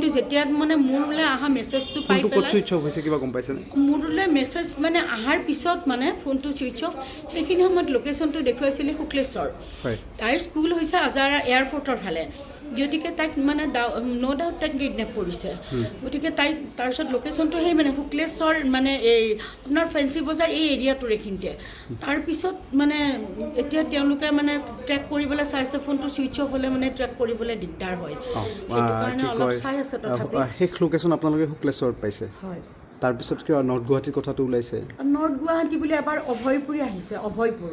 কিন্তু যেতিয়া মানে মোৰলৈ অহা মেছেজটো পাই ফোনটো ক'ত চুইচ অফ হৈছে কিবা গম পাইছেনে মোৰলৈ মেছেজ মানে অহাৰ পিছত মানে ফোনটো চুইচ অফ সেইখিনি সময়ত লোকেশ্যনটো দেখুৱাইছিলে শুক্লেশ্বৰ হয় তাইৰ স্কুল হৈছে আজাৰা এয়াৰপৰ্টৰ ফালে গতিকে তাইক মানে ন' ডাউট তাইক কিডনেপ কৰিছে গতিকে তাইক তাৰপিছত লোকেশ্যনটো সেই মানে শুক্লেশ্বৰ মানে এই আপোনাৰ ফেঞ্চি বজাৰ এই এৰিয়াটোৰ এইখিনিতে তাৰপিছত মানে এতিয়া তেওঁলোকে মানে ট্ৰেক কৰিবলৈ চাইছে ফোনটো চুইচ অফ হ'লে মানে ট্ৰেক কৰিবলৈ দিগদাৰ হয় সেইটো কাৰণে অলপ চাই আছে তথাপি শেষ লোকেশ্যন আপোনালোকে শুক্লেশ্বৰত পাইছে হয় তাৰপিছত কিবা নৰ্থ গুৱাহাটীৰ কথাটো ওলাইছে নৰ্থ গুৱাহাটী বুলি এবাৰ অভয়পুৰী আহিছে অভয়পুৰ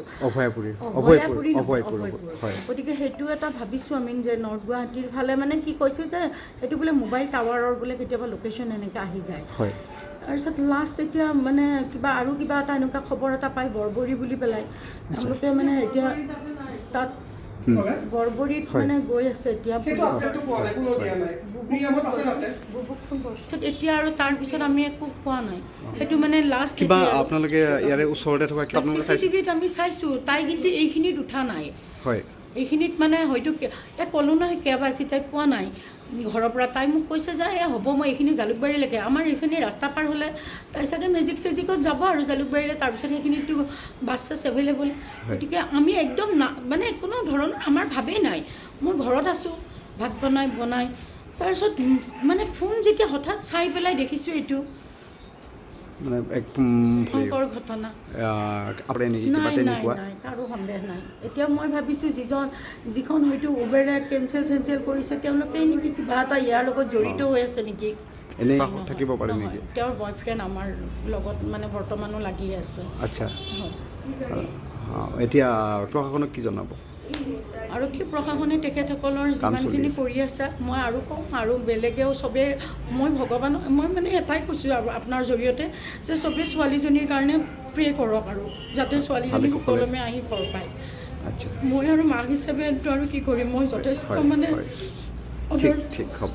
হয় গতিকে সেইটো এটা ভাবিছোঁ আমি যে নৰ্থ গুৱাহাটীৰ ফালে মানে কি কৈছে যে সেইটো বোলে মোবাইল টাৱাৰৰ বোলে কেতিয়াবা লোকেশ্যন এনেকৈ আহি যায় হয় তাৰপিছত লাষ্ট এতিয়া মানে কিবা আৰু কিবা এটা এনেকুৱা খবৰ এটা পায় বৰবৰী বুলি পেলাই তেওঁলোকে মানে এতিয়া তাত বৰবৰীত মানে গৈ আছে এতিয়া এতিয়া আৰু তাৰপিছত আমি একো পোৱা নাই সেইটো মানে লাষ্ট কিবা আপোনালোকে ইয়াৰে ওচৰতে থকা CCTVত আমি চাইছোঁ তাই কিন্তু এইখিনিত উঠা নাই হয় এইখিনিত মানে হয়তো তাই ক'লোঁ নহয় কেবাজি তাই পোৱা নাই ঘৰৰ পৰা তাই মোক কৈছে যে হ'ব মই এইখিনি জালুকবাৰীলৈকে আমাৰ এইখিনি ৰাস্তা পাৰ হ'লে তাই চাগে মেজিক চেজিকত যাব আৰু জালুকবাৰীলৈ তাৰপিছত সেইখিনিতো বাছ চাছ এভেইলেবল গতিকে আমি একদম মানে কোনো ধৰণৰ আমাৰ ভাবেই নাই মই ঘৰত আছোঁ ভাত বনাই তাৰপিছত মানে ফোন যেতিয়া হঠাৎ চাই পেলাই দেখিছোঁ এইটো মানে ভয়ংকৰ ঘটনা নাই কাৰো সন্দেহ নাই এতিয়া মই ভাবিছোঁ যিখন হয়তো উবেৰে কেঞ্চেল কৰিছে তেওঁলোকেই নেকি কিবা এটা ইয়াৰ লগত জড়িত হৈ আছে নেকি এনেই থাকিব পাৰে নেকি তেওঁৰ বয়ফ্ৰেণ্ড আমাৰ লগত মানে বৰ্তমানো লাগি আছে আচ্ছা এতিয়া প্ৰশাসনক কি জনাব আৰক্ষী প্ৰশাসনে তেখেতসকলৰ যিমানখিনি কৰি আছে মই আৰু কওঁ আৰু বেলেগেও চবেই মই মানে এটাই কৈছোঁ আপোনাৰ জৰিয়তে যে চবেই ছোৱালীজনীৰ কাৰণে প্ৰে কৰক আৰু যাতে ছোৱালীজনী সুকলমে আহি ঘৰ পায় আচ্ছা মই আৰু মাক হিচাপে আৰু কি কৰিম মই যথেষ্ট মানে ঠিক হ'ব